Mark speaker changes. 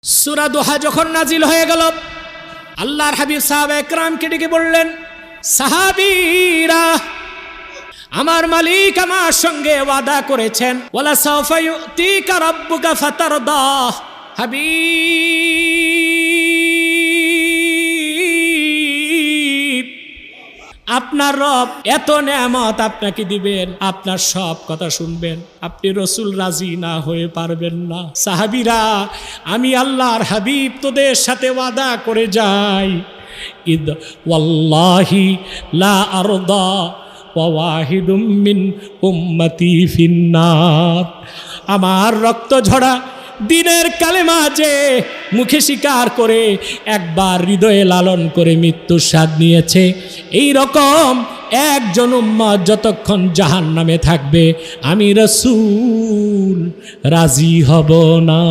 Speaker 1: সূরা দুহা যখন নাজিল হয়ে গেল, আল্লাহর হাবিব সাহাবা একরামকে ডেকে বললেন, সাহাবীরা, আমার মালিক আমার সঙ্গে ওয়াদা করেছেন, ওয়ালা সাওফা ইউতিকা রাব্বুকা ফাতারদা। হাবিব, আপনার রব এত নেয়ামত আপনাকে দিবেন, আপনার সব কথা শুনবেন, আপনি রসুল রাজি না হয়ে পারবেন না। সাহাবীরা, আমি আল্লাহর হাবিব তোদের সাথে ওয়াদা করে যাই, ইদ ওয়াল্লাহি লা আরদা ওয়া ওয়াহিদুম মিন উম্মতি ফিন্নার। আমার রক্ত ঝরা দিনের কালেমা যে মুখে স্বীকার করে একবার হৃদয়ে লালন করে মৃত্যুর স্বাদ নিয়েছে, এই রকম একজন উম্মত যতক্ষণ জাহান্নামে থাকবে আমি রাসূল রাজি হব না।